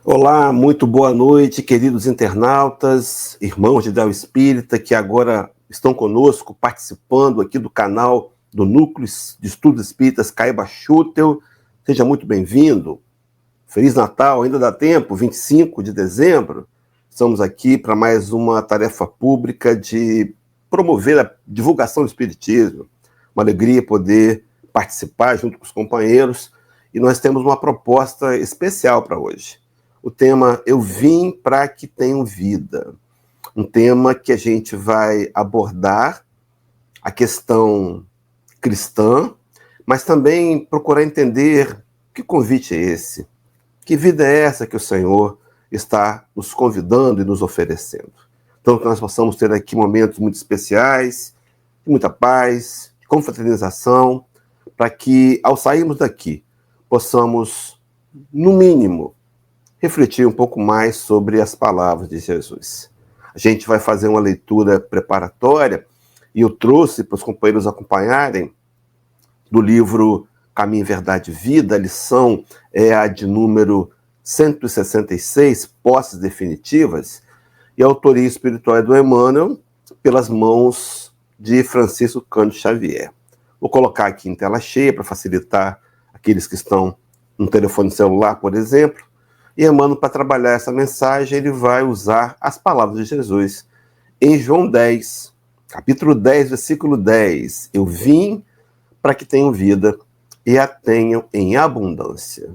Olá, muito boa noite, queridos internautas, irmãos de Ideal Espírita, que agora estão conosco, participando aqui do canal do Núcleo de Estudos Espíritas Caiba Schutel. Seja muito bem-vindo. Feliz Natal, ainda dá tempo, 25 de dezembro. Estamos aqui para mais uma tarefa pública de promover a divulgação do Espiritismo. Uma alegria poder participar junto com os companheiros. E nós temos uma proposta especial para hoje. O tema Eu Vim para que Tenham Vida. Um tema que a gente vai abordar a questão cristã, mas também procurar entender que convite é esse. Que vida é essa que o Senhor está nos convidando e nos oferecendo? Então, que nós possamos ter aqui momentos muito especiais, de muita paz, de confraternização, para que, ao sairmos daqui, possamos, no mínimo, refletir um pouco mais sobre as palavras de Jesus. A gente vai fazer uma leitura preparatória e eu trouxe para os companheiros acompanharem do livro Caminho, Verdade e Vida. A lição é a de número 166, Posses Definitivas, e a autoria espiritual é do Emmanuel, pelas mãos de Francisco Cândido Xavier. Vou colocar aqui em tela cheia para facilitar aqueles que estão no telefone celular, por exemplo. E Emmanuel, para trabalhar essa mensagem, ele vai usar as palavras de Jesus em João 10, capítulo 10, versículo 10. Eu vim para que tenham vida e a tenham em abundância.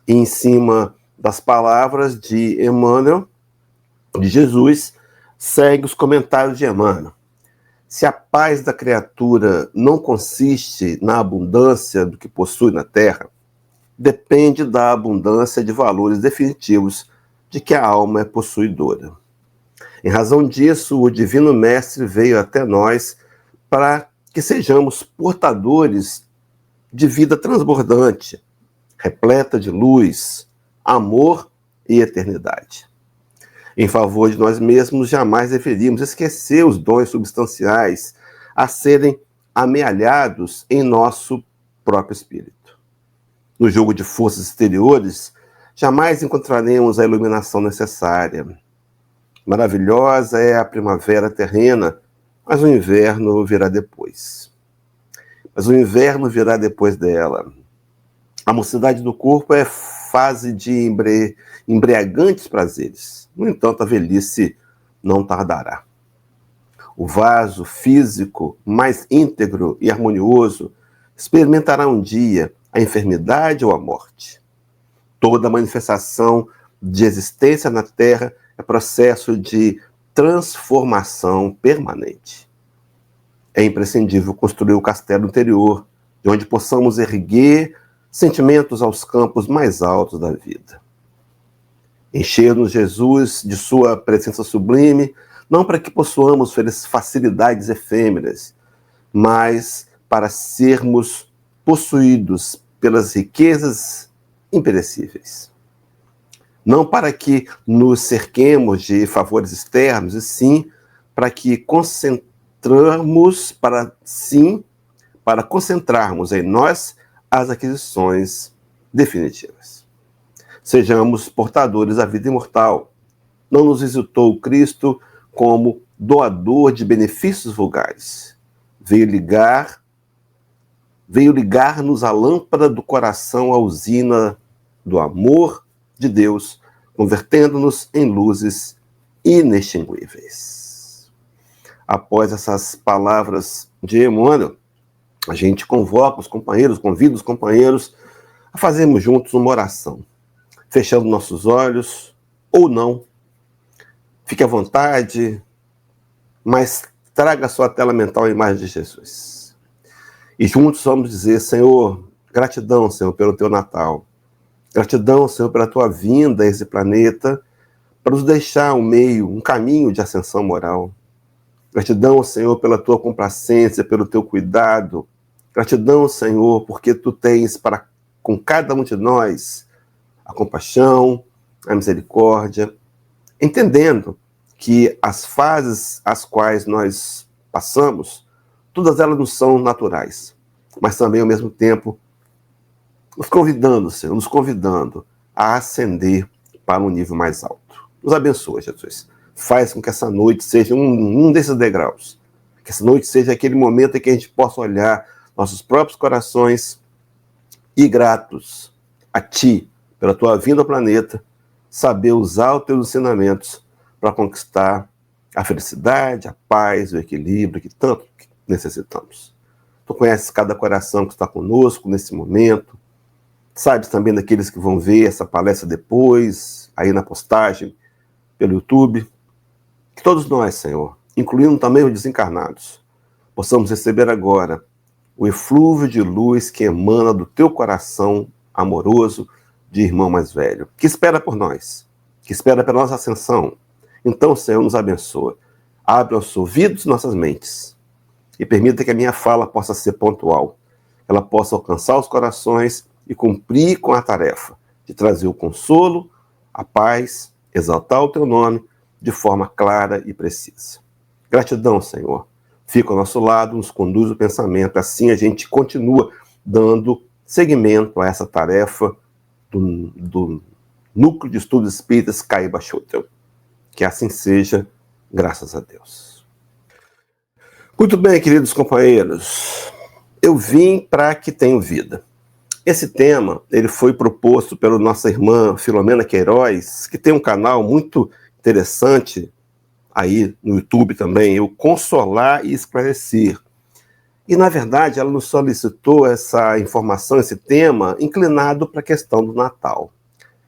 E em cima das palavras de Emmanuel, de Jesus, segue os comentários de Emmanuel. Se a paz da criatura não consiste na abundância do que possui na terra, depende da abundância de valores definitivos de que a alma é possuidora. Em razão disso, o Divino Mestre veio até nós para que sejamos portadores de vida transbordante, repleta de luz, amor e eternidade. Em favor de nós mesmos, jamais deveríamos esquecer os dons substanciais a serem amealhados em nosso próprio espírito. No jogo de forças exteriores, jamais encontraremos a iluminação necessária. Maravilhosa é a primavera terrena, mas o inverno virá depois. Mas o inverno virá depois dela. A mocidade do corpo é fase de embriagantes prazeres. No entanto, a velhice não tardará. O vaso físico mais íntegro e harmonioso experimentará um dia a enfermidade ou a morte. Toda manifestação de existência na Terra é processo de transformação permanente. É imprescindível construir o castelo interior, de onde possamos erguer sentimentos aos campos mais altos da vida. Encher-nos, Jesus, de sua presença sublime, não para que possuamos facilidades efêmeras, mas para sermos possuídos pelas riquezas imperecíveis. Não para que nos cerquemos de favores externos, e sim para que concentrarmos em nós as aquisições definitivas. Sejamos portadores da vida imortal. Não nos visitou Cristo como doador de benefícios vulgares. Veio ligar-nos a lâmpada do coração à usina do amor de Deus, convertendo-nos em luzes inextinguíveis. Após essas palavras de Emmanuel, a gente convida os companheiros a fazermos juntos uma oração, fechando nossos olhos, ou não. Fique à vontade, mas traga à sua tela mental a imagem de Jesus. E juntos vamos dizer: Senhor, gratidão, Senhor, pelo teu Natal. Gratidão, Senhor, pela tua vinda a esse planeta, para nos deixar um caminho de ascensão moral. Gratidão, Senhor, pela tua complacência, pelo teu cuidado. Gratidão, Senhor, porque tu tens para com cada um de nós a compaixão, a misericórdia, entendendo que as fases às quais nós passamos, todas elas não são naturais, mas também, ao mesmo tempo, nos convidando, Senhor, a ascender para um nível mais alto. Nos abençoa, Jesus. Faz com que essa noite seja um desses degraus. Que essa noite seja aquele momento em que a gente possa olhar nossos próprios corações e gratos a Ti, pela Tua vinda ao planeta, saber usar os Teus ensinamentos para conquistar a felicidade, a paz, o equilíbrio que tanto necessitamos. Tu conheces cada coração que está conosco nesse momento, sabes também daqueles que vão ver essa palestra depois, aí na postagem, pelo YouTube. Que todos nós, Senhor, incluindo também os desencarnados, possamos receber agora o eflúvio de luz que emana do teu coração amoroso de irmão mais velho, que espera por nós, que espera pela nossa ascensão. Então, Senhor, nos abençoa. Abre nossos ouvidos e nossas mentes e permita que a minha fala possa ser pontual, ela possa alcançar os corações e cumprir com a tarefa de trazer o consolo, a paz, exaltar o teu nome de forma clara e precisa. Gratidão, Senhor. Fica ao nosso lado, nos conduz o pensamento, assim a gente continua dando seguimento a essa tarefa do Núcleo de Estudos Espíritas Caiba Schutel. Que assim seja, graças a Deus. Muito bem, queridos companheiros, eu vim para que tenham vida. Esse tema, ele foi proposto pela nossa irmã Filomena Queiroz, que tem um canal muito interessante aí no YouTube também, o Consolar e Esclarecer. E, na verdade, ela nos solicitou essa informação, esse tema, inclinado para a questão do Natal.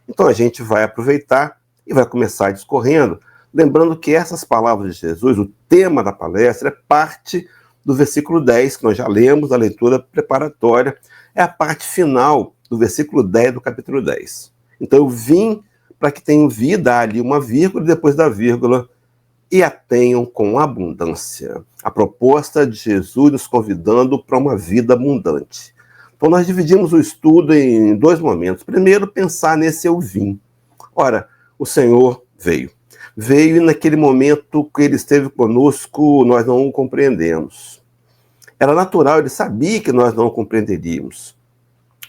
Então, a gente vai aproveitar e vai começar discorrendo, lembrando que essas palavras de Jesus, o tema da palestra, é parte do versículo 10, que nós já lemos, a leitura preparatória, é a parte final do versículo 10 do capítulo 10. Então, eu vim para que tenham vida, ali uma vírgula, e depois da vírgula, e a tenham com abundância. A proposta de Jesus nos convidando para uma vida abundante. Então, nós dividimos o estudo em dois momentos. Primeiro, pensar nesse eu vim. Ora, o Senhor veio. Veio e naquele momento que ele esteve conosco, nós não o compreendemos. Era natural, ele sabia que nós não o compreenderíamos.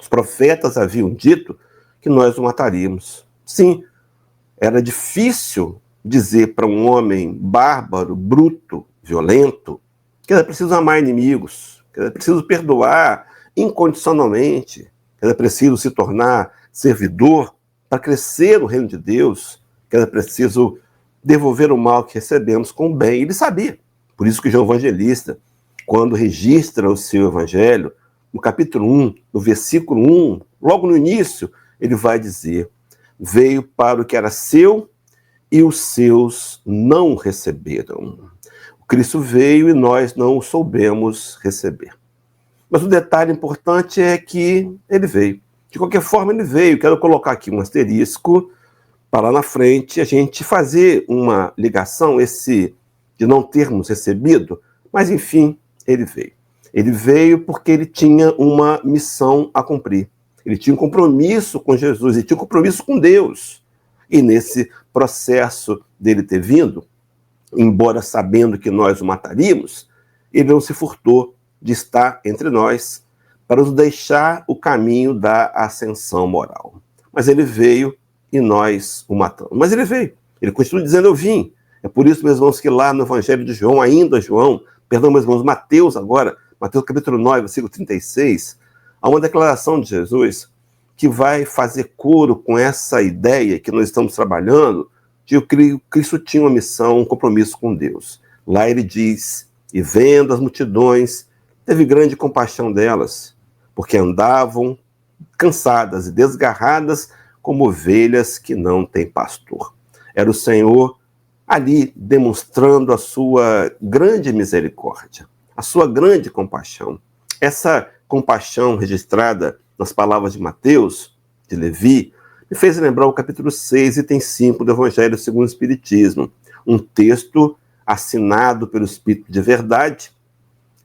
Os profetas haviam dito que nós o mataríamos. Sim, era difícil dizer para um homem bárbaro, bruto, violento, que era preciso amar inimigos, que era preciso perdoar incondicionalmente, que era preciso se tornar servidor para crescer no reino de Deus, que era preciso devolver o mal que recebemos com o bem. Ele sabia. Por isso que João Evangelista, quando registra o seu evangelho, no capítulo 1, no versículo 1, logo no início, ele vai dizer: veio para o que era seu e os seus não receberam. O Cristo veio e nós não o soubemos receber. Mas o detalhe importante é que ele veio. De qualquer forma, ele veio. Quero colocar aqui um asterisco para lá na frente a gente fazer uma ligação, esse de não termos recebido, mas enfim, ele veio. Ele veio porque ele tinha uma missão a cumprir. Ele tinha um compromisso com Jesus, ele tinha um compromisso com Deus. E nesse processo dele ter vindo, embora sabendo que nós o mataríamos, ele não se furtou de estar entre nós para nos deixar o caminho da ascensão moral. Mas ele veio e nós o matamos. Mas ele veio. Ele continua dizendo: eu vim. É por isso, meus irmãos, que lá no Evangelho de João, meus irmãos, Mateus agora, Mateus capítulo 9, versículo 36, há uma declaração de Jesus que vai fazer coro com essa ideia que nós estamos trabalhando, de que Cristo tinha uma missão, um compromisso com Deus. Lá ele diz: e vendo as multidões, teve grande compaixão delas, porque andavam cansadas e desgarradas como ovelhas que não têm pastor. Era o Senhor ali demonstrando a sua grande misericórdia, a sua grande compaixão. Essa compaixão registrada nas palavras de Mateus, de Levi, me fez lembrar o capítulo 6, item 5 do Evangelho segundo o Espiritismo, um texto assinado pelo Espírito de Verdade,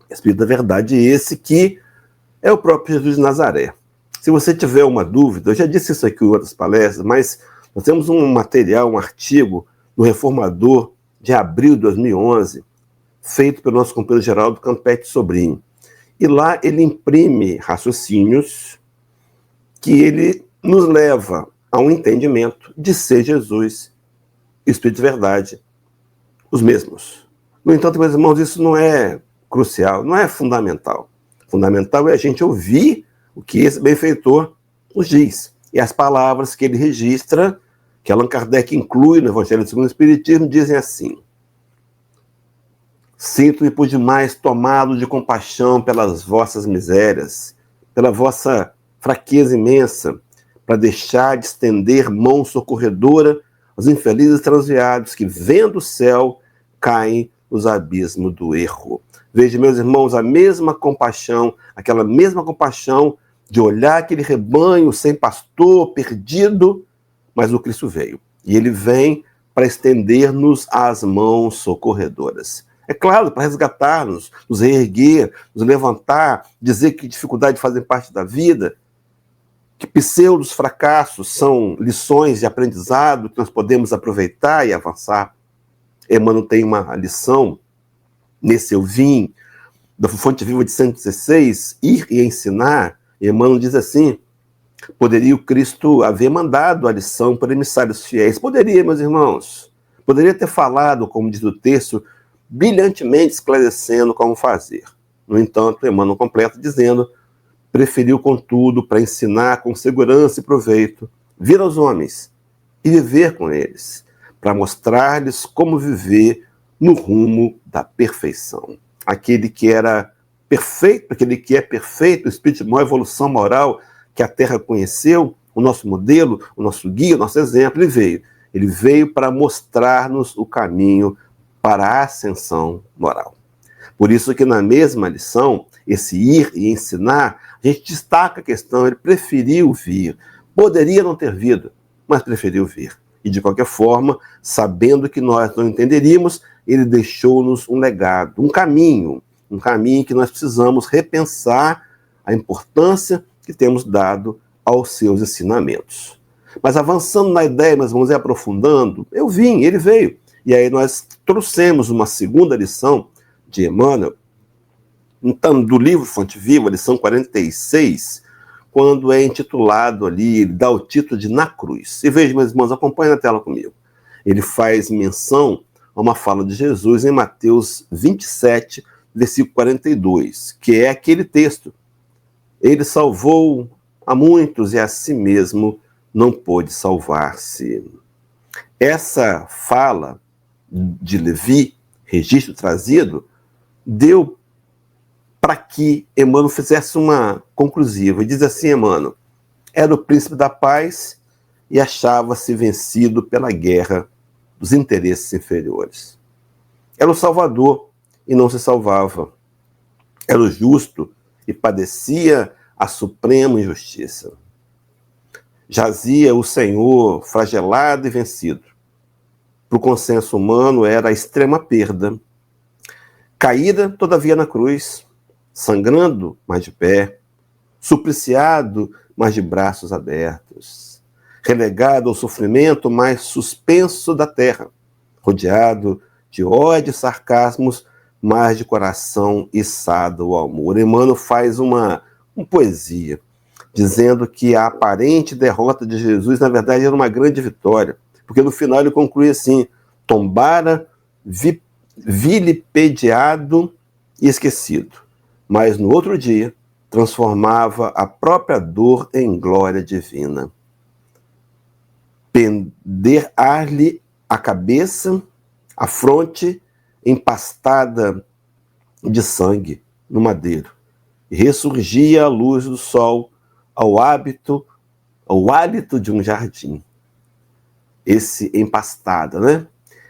Espírito da Verdade esse que é o próprio Jesus de Nazaré. Se você tiver uma dúvida, eu já disse isso aqui em outras palestras, mas nós temos um material, um artigo no Reformador de abril de 2011, feito pelo nosso companheiro Geraldo Campete Sobrinho. E lá ele imprime raciocínios que ele nos leva a um entendimento de ser Jesus, Espírito de verdade, os mesmos. No entanto, meus irmãos, isso não é crucial, não é fundamental. Fundamental é a gente ouvir o que esse benfeitor nos diz. E as palavras que ele registra, que Allan Kardec inclui no Evangelho segundo o Espiritismo, dizem assim: sinto-me por demais tomado de compaixão pelas vossas misérias, pela vossa fraqueza imensa, para deixar de estender mão socorredora aos infelizes transviados que, vendo o céu, caem nos abismos do erro. Veja, meus irmãos, a mesma compaixão, aquela mesma compaixão de olhar aquele rebanho sem pastor, perdido, mas o Cristo veio. E ele vem para estender-nos as mãos socorredoras. É claro, para resgatar-nos, nos reerguer, nos levantar, dizer que dificuldades fazem parte da vida, que pseudos fracassos são lições de aprendizado que nós podemos aproveitar e avançar. Emmanuel tem uma lição nesse Eu Vim, da Fonte Viva de 116, ir e ensinar. Emmanuel diz assim: poderia o Cristo haver mandado a lição por emissários fiéis? Poderia, meus irmãos. Poderia ter falado, como diz o texto, brilhantemente esclarecendo como fazer. No entanto, Emmanuel completa dizendo: preferiu, contudo, para ensinar com segurança e proveito, vir aos homens e viver com eles, para mostrar-lhes como viver no rumo da perfeição. Aquele que era perfeito, aquele que é perfeito, o espírito de maior evolução moral que a Terra conheceu, o nosso modelo, o nosso guia, o nosso exemplo, ele veio. Ele veio para mostrar-nos o caminho para a ascensão moral. Por isso que na mesma lição, esse ir e ensinar, a gente destaca a questão, ele preferiu vir. Poderia não ter vindo, mas preferiu vir. E de qualquer forma, sabendo que nós não entenderíamos, ele deixou-nos um legado, um caminho que nós precisamos repensar a importância que temos dado aos seus ensinamentos. Mas avançando na ideia, nós vamos aprofundando, eu vim, ele veio. E aí nós trouxemos uma segunda lição de Emmanuel, então, do livro Fonte Viva, lição 46, quando é intitulado ali, ele dá o título de Na Cruz. E veja, meus irmãos, acompanhe na tela comigo. Ele faz menção a uma fala de Jesus em Mateus 27, versículo 42, que é aquele texto: ele salvou a muitos e a si mesmo não pôde salvar-se. Essa fala de Levi, registro trazido, deu para que Emmanuel fizesse uma conclusiva. Diz assim Emmanuel: era o príncipe da paz e achava-se vencido pela guerra dos interesses inferiores. Era o salvador e não se salvava. Era o justo e padecia a suprema injustiça. Jazia o Senhor flagelado e vencido. Para o consenso humano era a extrema perda. Caída, todavia, na cruz, sangrando, mas de pé, supliciado, mas de braços abertos, relegado ao sofrimento, mas suspenso da terra, rodeado de ódio e sarcasmos, mas de coração içado ao amor. Emmanuel faz uma poesia, dizendo que a aparente derrota de Jesus, na verdade, era uma grande vitória, porque no final ele conclui assim: tombara vilipendiado e esquecido, mas no outro dia transformava a própria dor em glória divina. Penderar-lhe a cabeça, a fronte empastada de sangue no madeiro, e ressurgia a luz do sol ao hálito de um jardim. Esse empastada, né?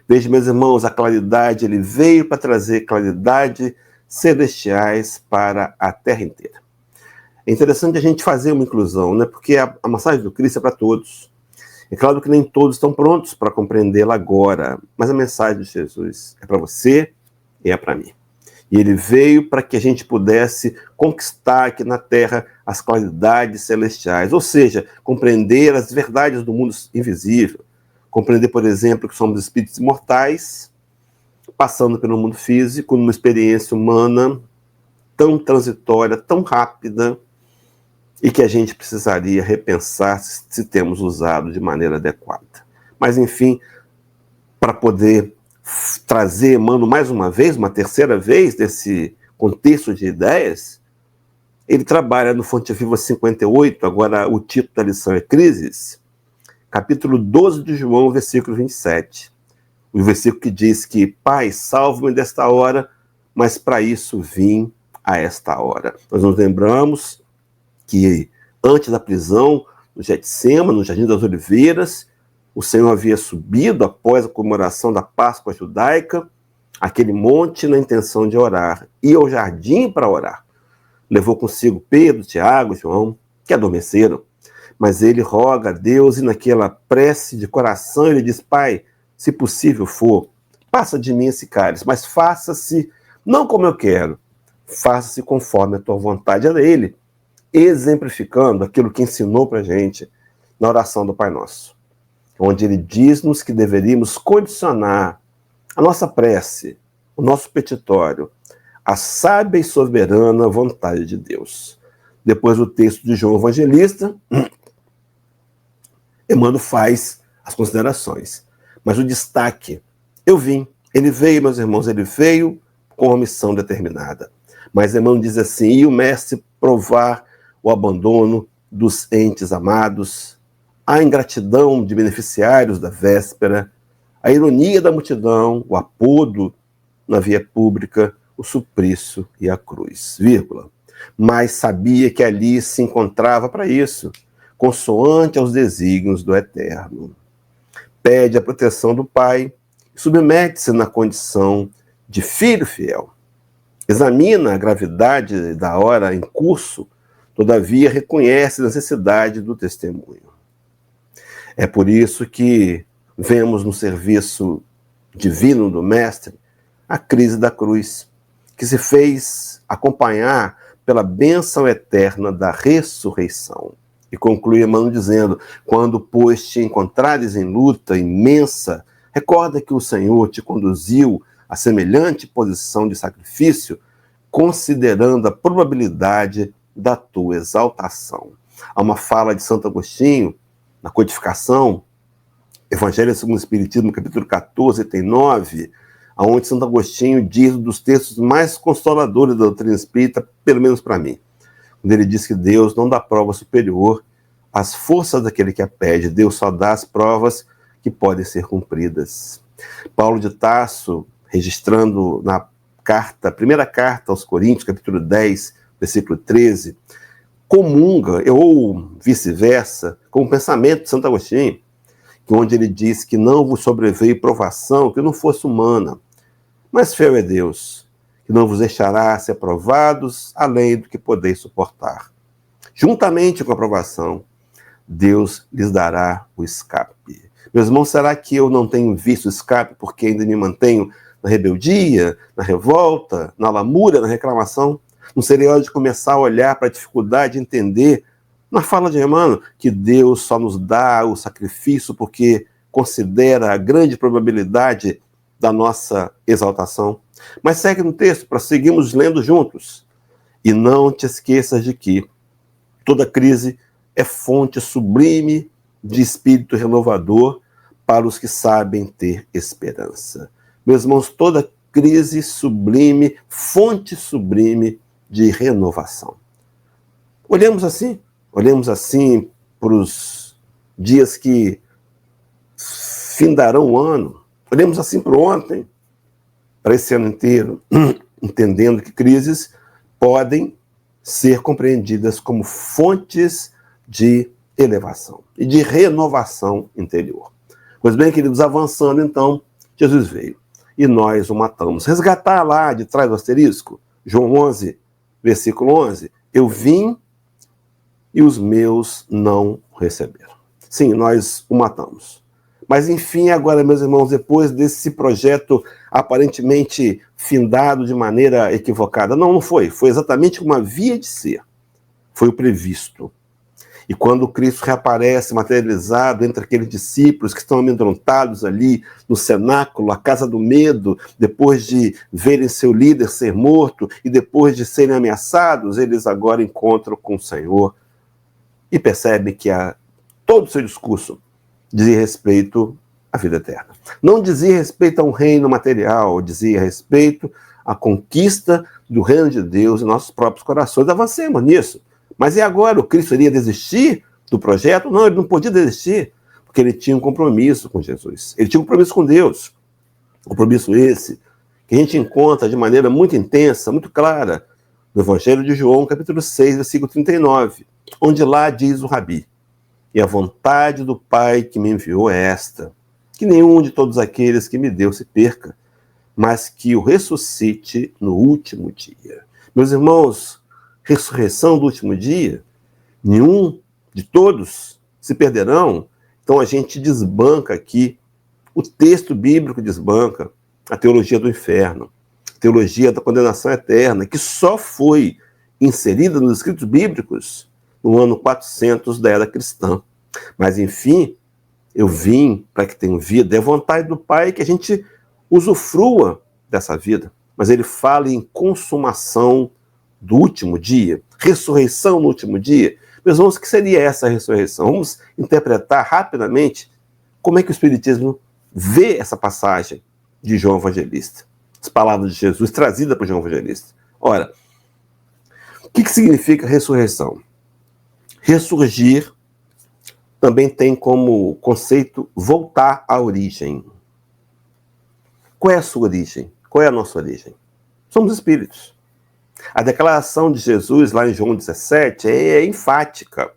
Veja, meus irmãos, a claridade, ele veio para trazer claridade celestiais para a terra inteira. É interessante a gente fazer uma inclusão, né? Porque a mensagem do Cristo é para todos. É claro que nem todos estão prontos para compreendê-la agora, mas a mensagem de Jesus é para você e é para mim. E ele veio para que a gente pudesse conquistar aqui na terra as claridades celestiais, ou seja, compreender as verdades do mundo invisível, compreender, por exemplo, que somos espíritos imortais, passando pelo mundo físico, numa experiência humana tão transitória, tão rápida, e que a gente precisaria repensar se temos usado de maneira adequada. Mas, enfim, para poder trazer Emmanuel mais uma vez, uma terceira vez, desse contexto de ideias, ele trabalha no Fonte Viva 58, agora o título da lição é Crises, capítulo 12 de João, versículo 27. O versículo que diz que, Pai, salva-me desta hora, mas para isso vim a esta hora. Nós nos lembramos que antes da prisão, no Getsêmani, no Jardim das Oliveiras, o Senhor havia subido após a comemoração da Páscoa judaica, aquele monte na intenção de orar, ia ao jardim para orar. Levou consigo Pedro, Tiago, João, que adormeceram. Mas ele roga a Deus e naquela prece de coração ele diz, Pai, se possível for, passa de mim esse cálice, mas faça-se não como eu quero, faça-se conforme a tua vontade. Era ele exemplificando aquilo que ensinou para a gente na oração do Pai Nosso, onde ele diz-nos que deveríamos condicionar a nossa prece, o nosso petitório, à sábia e soberana vontade de Deus. Depois do texto de João Evangelista, Emmanuel faz as considerações. Mas o destaque, eu vim, ele veio, meus irmãos, ele veio com uma missão determinada. Mas Emmanuel diz assim, e o mestre provar o abandono dos entes amados, a ingratidão de beneficiários da véspera, a ironia da multidão, o apodo na via pública, o suplício e a cruz, vírgula. Mas sabia que ali se encontrava para isso, consoante aos desígnios do Eterno. Pede a proteção do Pai e submete-se na condição de filho fiel. Examina a gravidade da hora em curso, todavia reconhece a necessidade do testemunho. É por isso que vemos no serviço divino do Mestre a crise da cruz, que se fez acompanhar pela bênção eterna da ressurreição. E conclui Emmanuel dizendo, quando, pois, te encontrares em luta imensa, recorda que o Senhor te conduziu a semelhante posição de sacrifício, considerando a probabilidade da tua exaltação. Há uma fala de Santo Agostinho, na codificação, Evangelho segundo o Espiritismo, capítulo 14, item 9, onde Santo Agostinho diz um dos textos mais consoladores da doutrina espírita, pelo menos para mim, quando ele diz que Deus não dá prova superior às forças daquele que a pede, Deus só dá as provas que podem ser cumpridas. Paulo de Tarso, registrando na primeira carta aos Coríntios, capítulo 10, versículo 13, comunga, ou vice-versa, com o pensamento de Santo Agostinho, onde ele diz que não vos sobreveio provação que não fosse humana, mas fiel é Deus, que não vos deixará ser provados além do que podeis suportar. Juntamente com a provação, Deus lhes dará o escape. Meus irmãos, será que eu não tenho visto o escape porque ainda me mantenho na rebeldia, na revolta, na lamúria, na reclamação? Não seria hora de começar a olhar para a dificuldade e entender, na fala de Emmanuel, que Deus só nos dá o sacrifício porque considera a grande probabilidade da nossa exaltação? Mas segue no texto, para seguirmos lendo juntos. E não te esqueças de que toda crise é fonte sublime de espírito renovador para os que sabem ter esperança. Meus irmãos, toda crise sublime, fonte sublime de renovação. Olhemos assim para os dias que findarão o ano, olhemos assim para ontem, para esse ano inteiro, entendendo que crises podem ser compreendidas como fontes de elevação e de renovação interior. Pois bem, queridos, avançando então, Jesus veio e nós o matamos. Resgatar lá de trás do asterisco, João 11, versículo 11, eu vim e os meus não receberam. Sim, nós o matamos. Mas, enfim, agora, meus irmãos, depois desse projeto aparentemente findado de maneira equivocada, não foi. Foi exatamente como havia de ser. Foi o previsto. E quando Cristo reaparece materializado entre aqueles discípulos que estão amedrontados ali no cenáculo, a casa do medo, depois de verem seu líder ser morto e depois de serem ameaçados, eles agora encontram com o Senhor e percebe que todo o seu discurso dizia respeito à vida eterna. Não dizia respeito a um reino material, dizia respeito à conquista do reino de Deus em nossos próprios corações. Avancemos nisso. Mas e agora? O Cristo iria desistir do projeto? Não, ele não podia desistir, porque ele tinha um compromisso com Jesus. Ele tinha um compromisso com Deus. Compromisso esse que a gente encontra de maneira muito intensa, muito clara, no Evangelho de João, capítulo 6, versículo 39, onde lá diz o Rabi: e a vontade do Pai que me enviou é esta, que nenhum de todos aqueles que me deu se perca, mas que o ressuscite no último dia. Meus irmãos, ressurreição do último dia, nenhum de todos se perderão. Então a gente desbanca aqui, o texto bíblico desbanca a teologia do inferno, a teologia da condenação eterna, que só foi inserida nos escritos bíblicos no ano 400 da era cristã. Mas, enfim, eu vim para que tenham vida. É a vontade do Pai que a gente usufrua dessa vida. Mas ele fala em consumação do último dia, ressurreição no último dia. Meus irmãos, o que seria essa ressurreição? Vamos interpretar rapidamente como é que o Espiritismo vê essa passagem de João Evangelista. As palavras de Jesus trazidas por João Evangelista. Ora, o que significa ressurreição? Ressurgir também tem como conceito voltar à origem. Qual é a sua origem? Qual é a nossa origem? Somos espíritos. A declaração de Jesus lá em João 17 é enfática,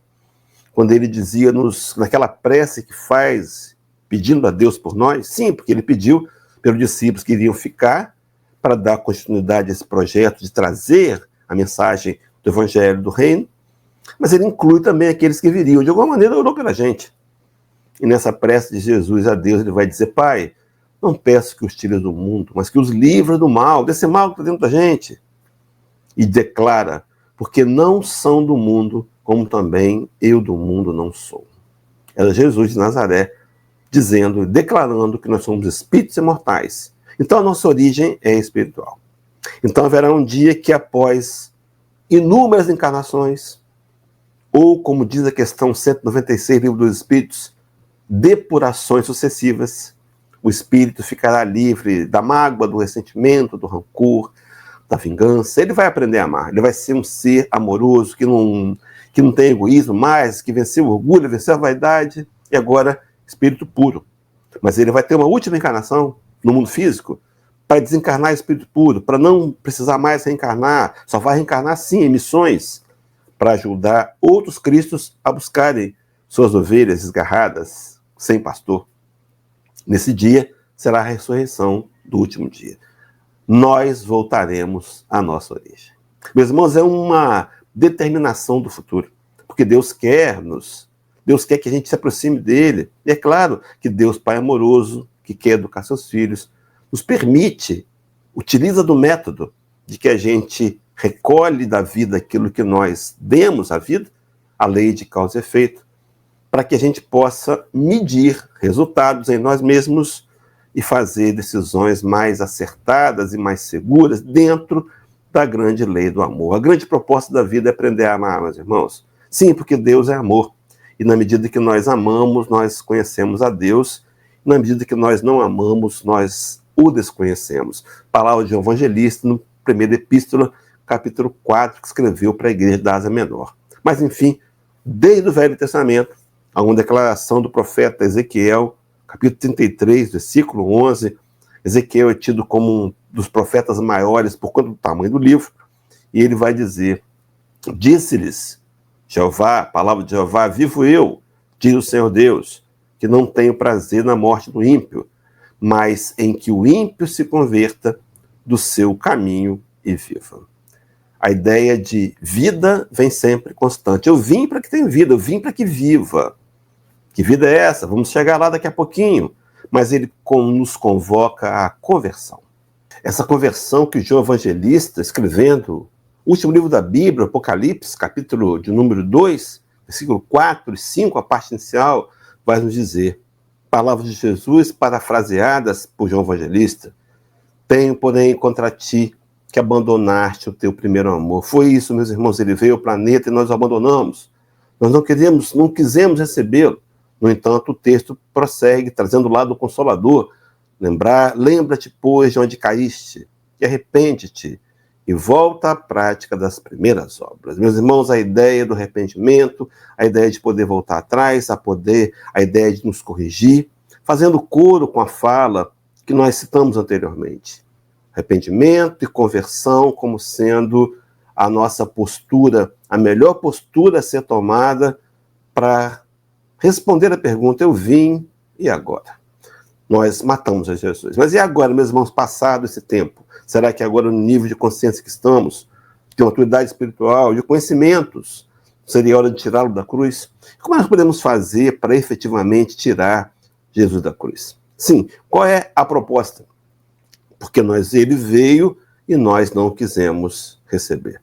quando ele dizia naquela prece que faz, pedindo a Deus por nós, sim, porque ele pediu pelos discípulos que iriam ficar para dar continuidade a esse projeto de trazer a mensagem do Evangelho do Reino, mas ele inclui também aqueles que viriam. De alguma maneira, orou pela gente. E nessa prece de Jesus a Deus, ele vai dizer: Pai, não peço que os tires do mundo, mas que os livre do mal, desse mal que está dentro da gente. E declara: porque não são do mundo, como também eu do mundo não sou. Era Jesus de Nazaré dizendo, declarando que nós somos espíritos imortais. Então a nossa origem é espiritual. Então haverá um dia que, após inúmeras encarnações, ou como diz a questão 196, livro dos Espíritos, depurações sucessivas, o espírito ficará livre da mágoa, do ressentimento, do rancor, da vingança. Ele vai aprender a amar. Ele vai ser um ser amoroso, que não tem egoísmo mais, que venceu o orgulho, venceu a vaidade, e agora espírito puro. Mas ele vai ter uma última encarnação no mundo físico para desencarnar espírito puro, para não precisar mais reencarnar. Só vai reencarnar, sim, em missões, para ajudar outros cristos a buscarem suas ovelhas esgarradas, sem pastor. Nesse dia será a ressurreição do último dia. Nós voltaremos à nossa origem. Meus irmãos, é uma determinação do futuro, porque Deus quer que a gente se aproxime dele. E é claro que Deus, Pai amoroso, que quer educar seus filhos, nos permite, utiliza do método de que a gente recolhe da vida aquilo que nós demos à vida, a lei de causa e efeito, para que a gente possa medir resultados em nós mesmos e fazer decisões mais acertadas e mais seguras dentro da grande lei do amor. A grande proposta da vida é aprender a amar, meus irmãos. Sim, porque Deus é amor. E na medida que nós amamos, nós conhecemos a Deus. Na medida que nós não amamos, nós o desconhecemos. Palavra de um evangelista no primeiro epístola, capítulo 4, que escreveu para a igreja da Ásia Menor. Mas, enfim, desde o Velho Testamento, há uma declaração do profeta Ezequiel, capítulo 33, versículo 11. Ezequiel é tido como um dos profetas maiores por conta do tamanho do livro, e ele vai dizer: disse-lhes Jeová, a palavra de Jeová: vivo eu, diz o Senhor Deus, que não tenho prazer na morte do ímpio, mas em que o ímpio se converta do seu caminho e viva. A ideia de vida vem sempre constante. Eu vim para que tenha vida, eu vim para que viva. Que vida é essa? Vamos chegar lá daqui a pouquinho. Mas ele nos convoca à conversão. Essa conversão que João Evangelista, escrevendo o último livro da Bíblia, Apocalipse, capítulo de número 2, versículo 4 e 5, a parte inicial, vai nos dizer: palavras de Jesus parafraseadas por João Evangelista: tenho, porém, contra ti que abandonaste o teu primeiro amor. Foi isso, meus irmãos, ele veio ao planeta e nós o abandonamos. Nós não quisemos recebê-lo. No entanto, o texto prossegue, trazendo o lado consolador. Lembra-te, pois, de onde caíste, e arrepende-te, e volta à prática das primeiras obras. Meus irmãos, a ideia do arrependimento, a ideia de poder voltar atrás, a ideia de nos corrigir, fazendo coro com a fala que nós citamos anteriormente. Arrependimento e conversão como sendo a nossa postura, a melhor postura a ser tomada para responder a pergunta: eu vim, e agora? Nós matamos a Jesus. Mas e agora, meus irmãos, passado esse tempo? Será que agora, no nível de consciência que estamos, de maturidade espiritual, de conhecimentos, seria hora de tirá-lo da cruz? Como nós podemos fazer para efetivamente tirar Jesus da cruz? Sim, qual é a proposta? Porque ele veio e nós não quisemos receber.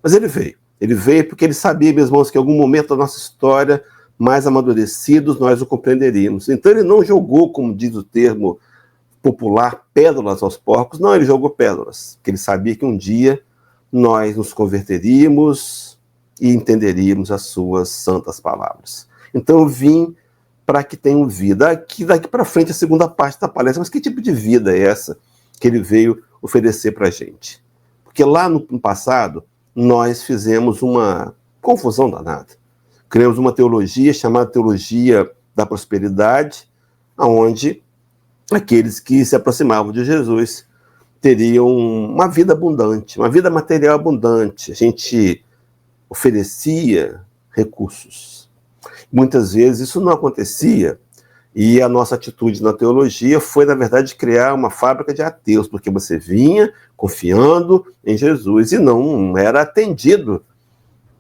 Mas ele veio. Ele veio porque ele sabia, meus irmãos, que em algum momento da nossa história, mais amadurecidos, nós o compreenderíamos. Então ele não jogou, como diz o termo popular, pérolas aos porcos. Não, ele jogou pérolas, porque ele sabia que um dia nós nos converteríamos e entenderíamos as suas santas palavras. Então eu vim para que tenham vida. Daqui para frente a segunda parte da palestra. Mas que tipo de vida é essa que ele veio oferecer para a gente? Porque lá no passado nós fizemos uma confusão danada. Criamos uma teologia chamada teologia da prosperidade, onde aqueles que se aproximavam de Jesus teriam uma vida abundante, uma vida material abundante. A gente oferecia recursos. Muitas vezes isso não acontecia, e a nossa atitude na teologia foi, na verdade, criar uma fábrica de ateus, porque você vinha confiando em Jesus e não era atendido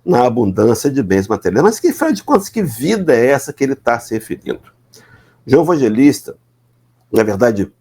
na abundância de bens materiais. Mas que, afinal de contas, que vida é essa que ele está se referindo? João Evangelista, na verdade,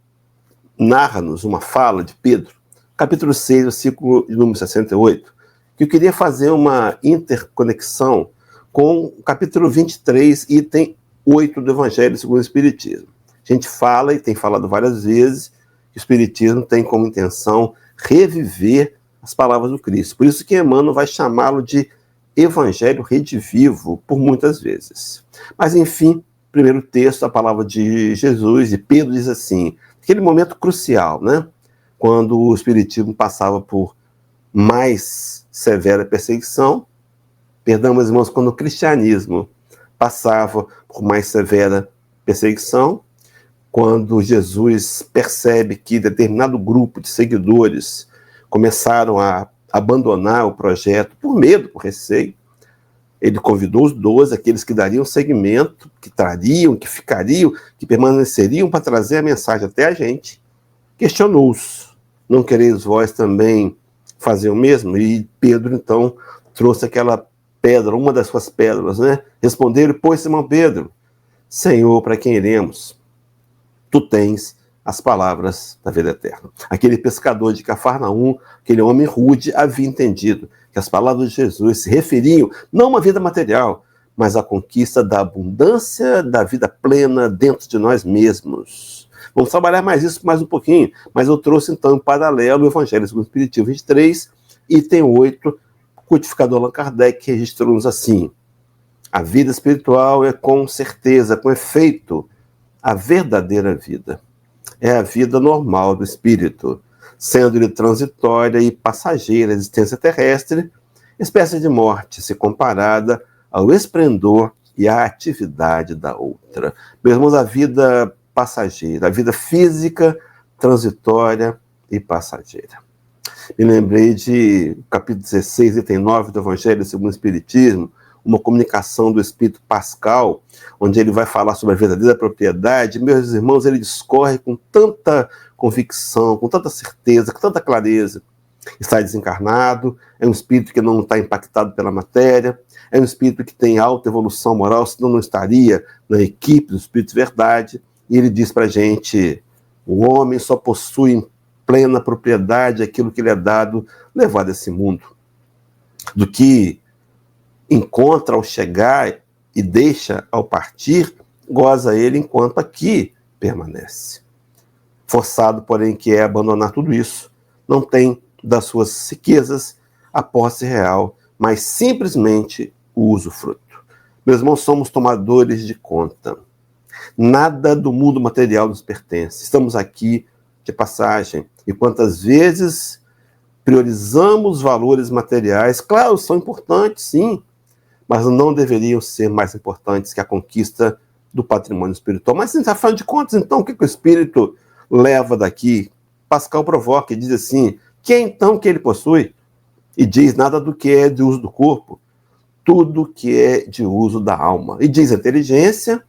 narra-nos uma fala de Pedro, capítulo 6, versículo de número 68, que eu queria fazer uma interconexão com o capítulo 23, item 8 do Evangelho segundo o Espiritismo. A gente fala, e tem falado várias vezes, que o Espiritismo tem como intenção reviver as palavras do Cristo. Por isso que Emmanuel vai chamá-lo de Evangelho redivivo, por muitas vezes. Mas, enfim, primeiro texto, a palavra de Jesus, e Pedro diz assim, aquele momento crucial, né? Quando o Espiritismo passava por mais severa perseguição, perdão, meus irmãos, quando o cristianismo passava por mais severa perseguição, quando Jesus percebe que determinado grupo de seguidores começaram a abandonar o projeto por medo, por receio, ele convidou os 12, aqueles que dariam seguimento, que trariam, que ficariam, que permaneceriam para trazer a mensagem até a gente, questionou-os. Não quereis vós também fazer o mesmo? E Pedro, então, trouxe aquela pedra, uma das suas pedras, né? Respondeu-lhe, pois, Simão Pedro, Senhor, para quem iremos? Tu tens as palavras da vida eterna. Aquele pescador de Cafarnaum, aquele homem rude, havia entendido que as palavras de Jesus se referiam não a uma vida material, mas à conquista da abundância da vida plena dentro de nós mesmos. Vamos trabalhar mais um pouquinho, mas eu trouxe então em paralelo o Evangelho segundo o Espiritismo 23, item 8, o codificador Allan Kardec registrou-nos assim: a vida espiritual é com certeza, com efeito, a verdadeira vida. É a vida normal do espírito, sendo-lhe transitória e passageira a existência terrestre, espécie de morte, se comparada ao esplendor e à atividade da outra. Meus irmãos, a vida passageira, a vida física, transitória e passageira. Me lembrei de capítulo 16, item 9 do Evangelho segundo o Espiritismo, uma comunicação do Espírito Pascal, onde ele vai falar sobre a verdadeira propriedade. Meus irmãos, ele discorre com tanta convicção, com tanta certeza, com tanta clareza. Está desencarnado, é um espírito que não está impactado pela matéria, é um espírito que tem alta evolução moral, senão não estaria na equipe do Espírito Verdade. E ele diz para a gente, o homem só possui em plena propriedade aquilo que lhe é dado, levado a esse mundo. Do que encontra ao chegar e deixa ao partir, goza ele enquanto aqui permanece. Forçado, porém, que é abandonar tudo isso, não tem das suas riquezas a posse real, mas simplesmente o usufruto. Meus irmãos, somos tomadores de conta. Nada do mundo material nos pertence. Estamos aqui de passagem. E quantas vezes priorizamos valores materiais, claro, são importantes, sim, mas não deveriam ser mais importantes que a conquista do patrimônio espiritual. Mas, afinal de contas, então, o que o Espírito leva daqui? Pascal provoca e diz assim, que é então que ele possui? E diz, nada do que é de uso do corpo, tudo que é de uso da alma. E diz a inteligência,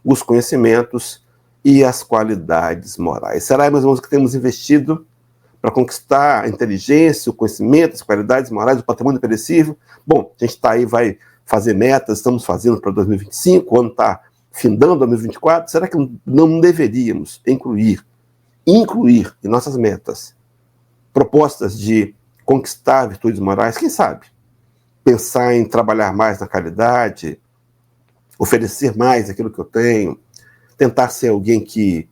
os conhecimentos e as qualidades morais. Será, meus irmãos, que temos investido para conquistar a inteligência, o conhecimento, as qualidades morais, o patrimônio perecível? Bom, a gente está aí, vai fazer metas, estamos fazendo para 2025, o ano está findando 2024, será que não deveríamos incluir em nossas metas propostas de conquistar virtudes morais? Quem sabe? Pensar em trabalhar mais na caridade, oferecer mais aquilo que eu tenho, tentar ser alguém que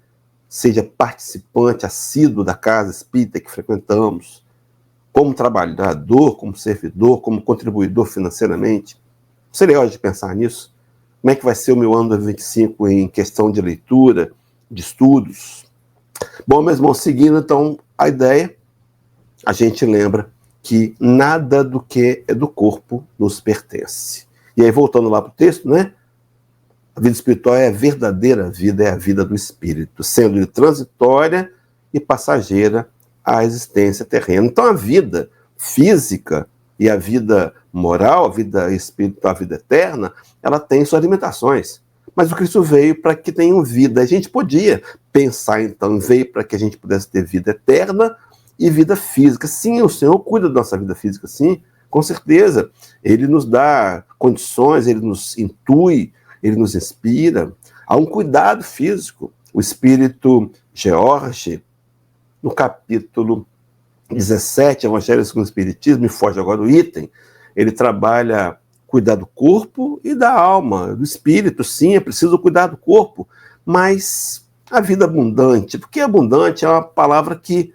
seja participante assíduo da casa espírita que frequentamos, como trabalhador, como servidor, como contribuidor financeiramente. Seria hora de pensar nisso? Como é que vai ser o meu ano 2025 em questão de leitura, de estudos? Bom, meus irmãos, seguindo então a ideia, a gente lembra que nada do que é do corpo nos pertence. E aí, voltando lá para o texto, né? A vida espiritual é a verdadeira vida, é a vida do espírito, sendo transitória e passageira à existência terrena. Então, a vida física e a vida moral, a vida espiritual, a vida eterna, ela tem suas limitações. Mas o Cristo veio para que tenham vida. A gente podia pensar, então, veio para que a gente pudesse ter vida eterna e vida física. Sim, o Senhor cuida da nossa vida física, sim, com certeza. Ele nos dá condições, ele nos intui, ele nos inspira. Há um cuidado físico. O Espírito George, no capítulo 17, Evangelho segundo o Espiritismo, me foge agora o item, ele trabalha cuidar do corpo e da alma, do espírito. Sim, é preciso cuidar do corpo, mas a vida abundante, porque abundante é uma palavra que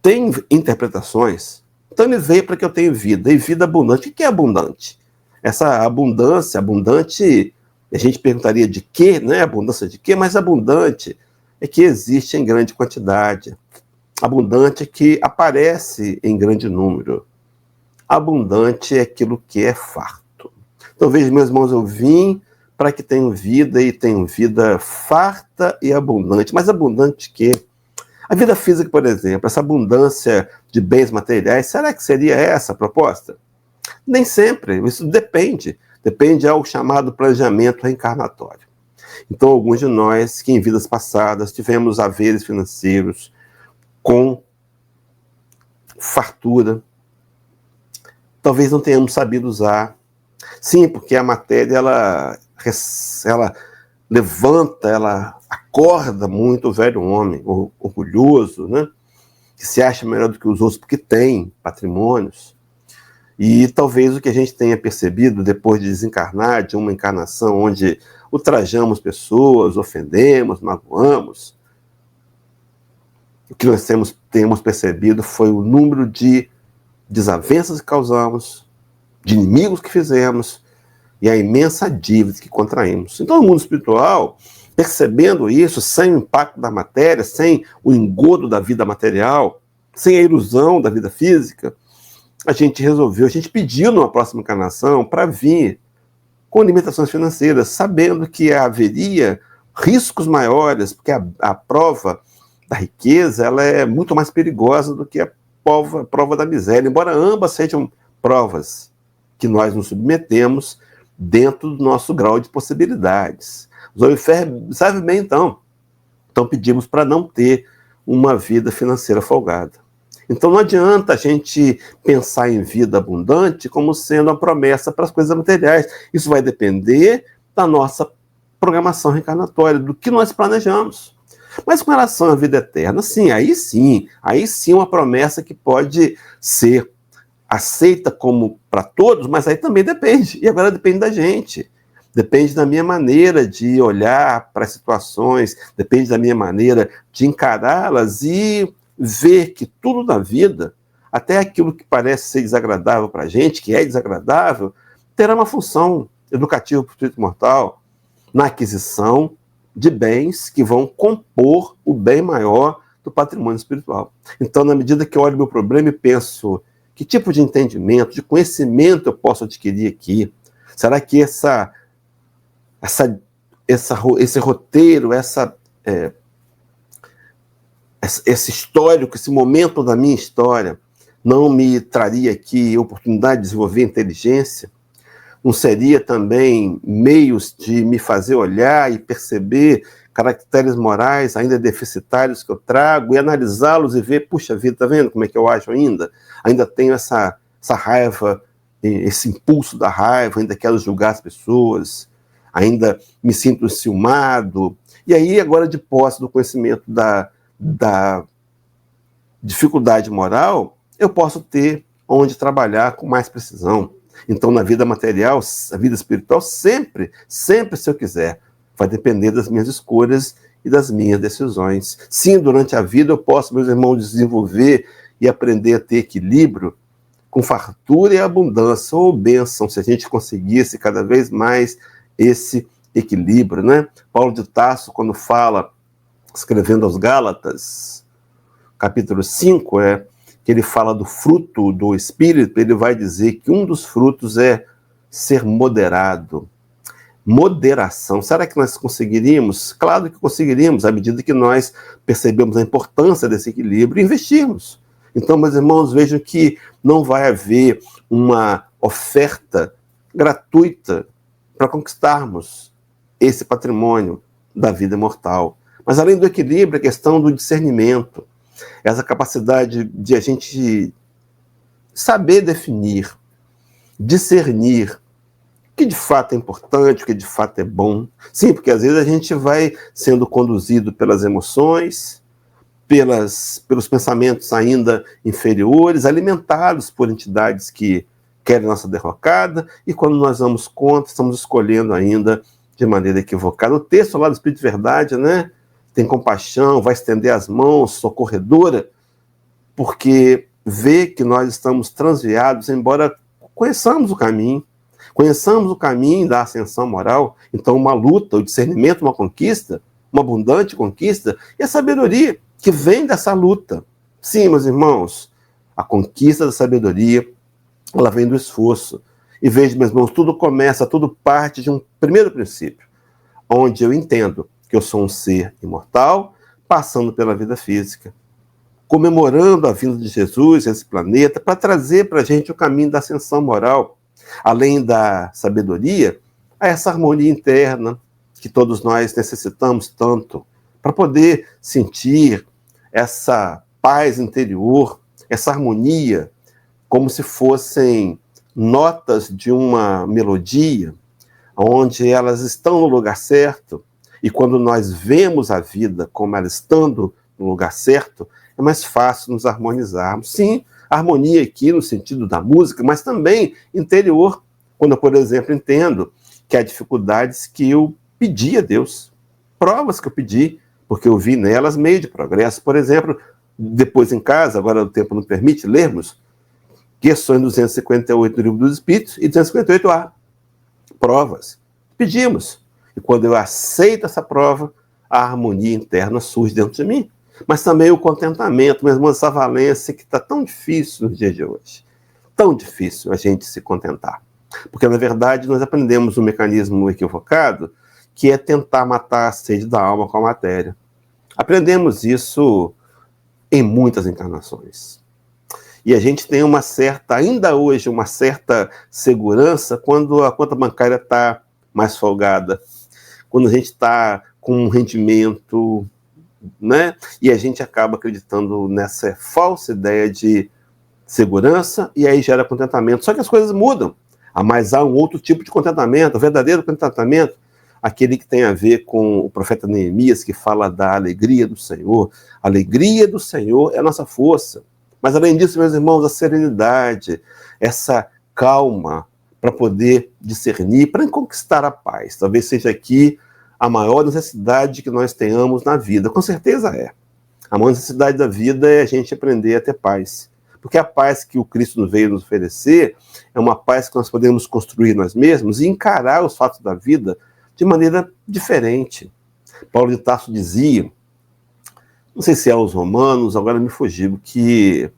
tem interpretações. Então ele veio para que eu tenha vida, e vida abundante. O que é abundante? Essa abundância, abundante, a gente perguntaria de quê, né? Abundância de quê? Mas abundante é que existe em grande quantidade. Abundante é que aparece em grande número. Abundante é aquilo que é farto. Então veja, meus irmãos, eu vim para que tenham vida e tenham vida farta e abundante. Mas abundante que a vida física, por exemplo, essa abundância de bens materiais, será que seria essa a proposta? Nem sempre, isso depende. Depende ao chamado planejamento reencarnatório. Então, alguns de nós que em vidas passadas tivemos haveres financeiros com fartura, talvez não tenhamos sabido usar. Sim, porque a matéria, ela levanta, ela acorda muito o velho homem, orgulhoso, né? Que se acha melhor do que os outros porque tem patrimônios. E talvez o que a gente tenha percebido depois de desencarnar, de uma encarnação onde ultrajamos pessoas, ofendemos, magoamos, o que nós temos percebido foi o número de desavenças que causamos, de inimigos que fizemos e a imensa dívida que contraímos. Então, no mundo espiritual, percebendo isso, sem o impacto da matéria, sem o engodo da vida material, sem a ilusão da vida física, a gente pediu numa próxima encarnação para vir com limitações financeiras, sabendo que haveria riscos maiores, porque a prova da riqueza ela é muito mais perigosa do que a prova da miséria, embora ambas sejam provas que nós nos submetemos dentro do nosso grau de possibilidades. Os Olifer sabe bem, então pedimos para não ter uma vida financeira folgada. Então não adianta a gente pensar em vida abundante como sendo uma promessa para as coisas materiais. Isso vai depender da nossa programação reencarnatória, do que nós planejamos. Mas com relação à vida eterna, aí sim uma promessa que pode ser aceita como para todos, mas aí também depende. E agora depende da gente. Depende da minha maneira de olhar para as situações, depende da minha maneira de encará-las e ver que tudo na vida, até aquilo que parece ser desagradável para a gente, que é desagradável, terá uma função educativo para o espírito mortal na aquisição de bens que vão compor o bem maior do patrimônio espiritual. Então, na medida que eu olho meu problema e penso que tipo de entendimento, de conhecimento eu posso adquirir aqui, será que esse roteiro, esse histórico, esse momento da minha história não me traria aqui oportunidade de desenvolver inteligência? Não seria também meios de me fazer olhar e perceber caracteres morais ainda deficitários que eu trago e analisá-los e ver, puxa vida, tá vendo como é que eu acho ainda? Ainda tenho essa raiva, esse impulso da raiva, ainda quero julgar as pessoas, ainda me sinto enciumado. E aí, agora, de posse do conhecimento da dificuldade moral, eu posso ter onde trabalhar com mais precisão. Então, na vida material, a vida espiritual, sempre, se eu quiser, vai depender das minhas escolhas e das minhas decisões. Sim, durante a vida eu posso, meus irmãos, desenvolver e aprender a ter equilíbrio com fartura e abundância, ou bênção, se a gente conseguisse cada vez mais esse equilíbrio, né? Paulo de Tarso, quando fala, escrevendo aos Gálatas, capítulo 5, que ele fala do fruto do Espírito, ele vai dizer que um dos frutos é ser moderado. Moderação. Será que nós conseguiríamos? Claro que conseguiríamos, à medida que nós percebemos a importância desse equilíbrio e investirmos. Então, meus irmãos, vejam que não vai haver uma oferta gratuita para conquistarmos esse patrimônio da vida mortal. Mas, além do equilíbrio, a questão do discernimento, essa capacidade de a gente saber definir, discernir o que de fato é importante, o que de fato é bom. Sim, porque às vezes a gente vai sendo conduzido pelas emoções, pelos pensamentos ainda inferiores, alimentados por entidades que querem nossa derrocada, e quando nós vamos contra, estamos escolhendo ainda de maneira equivocada. O texto lá do Espírito de Verdade, né? Tem compaixão, vai estender as mãos, socorredora, porque vê que nós estamos transviados, embora conheçamos o caminho da ascensão moral. Então, uma luta, o discernimento, uma conquista, uma abundante conquista, e a sabedoria que vem dessa luta. Sim, meus irmãos, a conquista da sabedoria, ela vem do esforço. E veja, meus irmãos, tudo parte de um primeiro princípio, onde eu entendo que eu sou um ser imortal, passando pela vida física, comemorando a vinda de Jesus a esse planeta, para trazer para a gente o caminho da ascensão moral, além da sabedoria, a essa harmonia interna que todos nós necessitamos tanto, para poder sentir essa paz interior, essa harmonia, como se fossem notas de uma melodia, onde elas estão no lugar certo. E quando nós vemos a vida como ela estando no lugar certo, é mais fácil nos harmonizarmos. Sim, harmonia aqui no sentido da música, mas também interior. Quando eu, por exemplo, entendo que há dificuldades que eu pedi a Deus, provas que eu pedi, porque eu vi nelas meio de progresso. Por exemplo, depois em casa, agora o tempo não permite, lermos questões 258 do Livro dos Espíritos e 258A. Provas. Pedimos. E quando eu aceito essa prova, a harmonia interna surge dentro de mim. Mas também o contentamento, mesmo essa valência que está tão difícil nos dias de hoje. Tão difícil a gente se contentar. Porque, na verdade, nós aprendemos um mecanismo equivocado, que é tentar matar a sede da alma com a matéria. Aprendemos isso em muitas encarnações. E a gente tem ainda hoje, uma certa segurança quando a conta bancária está mais folgada, quando a gente está com um rendimento, né? E a gente acaba acreditando nessa falsa ideia de segurança e aí gera contentamento. Só que as coisas mudam. Mas há um outro tipo de contentamento, o verdadeiro contentamento, aquele que tem a ver com o profeta Neemias, que fala da alegria do Senhor. A alegria do Senhor é a nossa força. Mas, além disso, meus irmãos, a serenidade, essa calma para poder discernir, para conquistar a paz. Talvez seja aqui a maior necessidade que nós tenhamos na vida. Com certeza é. A maior necessidade da vida é a gente aprender a ter paz. Porque a paz que o Cristo veio nos oferecer é uma paz que nós podemos construir nós mesmos e encarar os fatos da vida de maneira diferente. Paulo de Tarso dizia, não sei se é aos romanos, agora me fugiu, que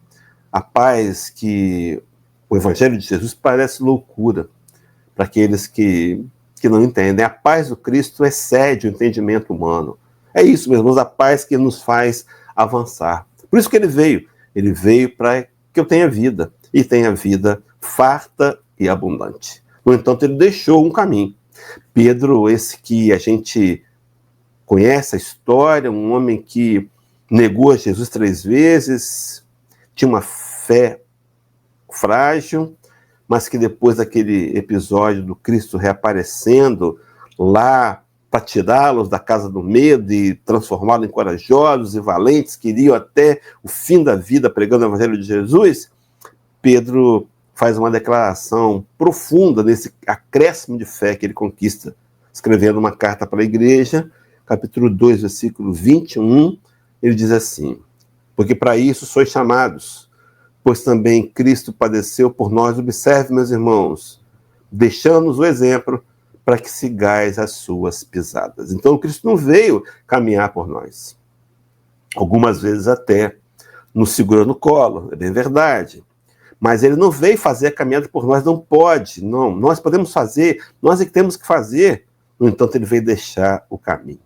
a paz que o Evangelho de Jesus parece loucura para aqueles que não entendem. A paz do Cristo excede o entendimento humano. É isso, meus irmãos, a paz que nos faz avançar. Por isso que ele veio. Ele veio para que eu tenha vida, e tenha vida farta e abundante. No entanto, ele deixou um caminho. Pedro, esse que a gente conhece a história, um homem que negou a Jesus 3 vezes, tinha uma fé frágil, mas que depois daquele episódio do Cristo reaparecendo lá para tirá-los da casa do medo e transformá-los em corajosos e valentes, que iriam até o fim da vida pregando o Evangelho de Jesus, Pedro faz uma declaração profunda nesse acréscimo de fé que ele conquista, escrevendo uma carta para a igreja, capítulo 2, versículo 21, ele diz assim, porque para isso sois chamados, pois também Cristo padeceu por nós, observe, meus irmãos, deixando-nos o exemplo para que sigais as suas pisadas. Então, Cristo não veio caminhar por nós. Algumas vezes até nos segura no colo, é bem verdade. Mas ele não veio fazer a caminhada por nós, não pode, não. Nós podemos fazer, nós é que temos que fazer. No entanto, ele veio deixar o caminho.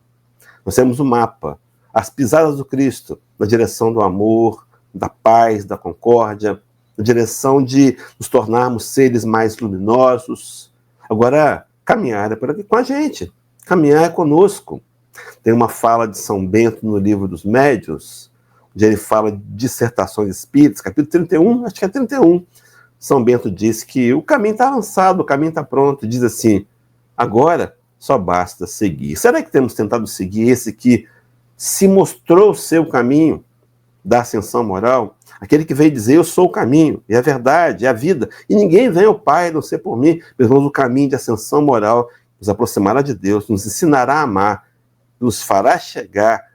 Nós temos um mapa, as pisadas do Cristo, na direção do amor, da paz, da concórdia, na direção de nos tornarmos seres mais luminosos. Agora, caminhar é por aqui com a gente, caminhar é conosco. Tem uma fala de São Bento no livro dos Médiuns, onde ele fala de dissertações espíritas, capítulo 31, acho que é 31. São Bento diz que o caminho está lançado, o caminho está pronto, diz assim, agora só basta seguir. Será que temos tentado seguir esse que se mostrou o seu caminho da ascensão moral? Aquele que veio dizer, eu sou o caminho, é a verdade, é a vida, e ninguém vem ao Pai a não ser por mim. Meus irmãos, o caminho de ascensão moral nos aproximará de Deus, nos ensinará a amar, nos fará chegar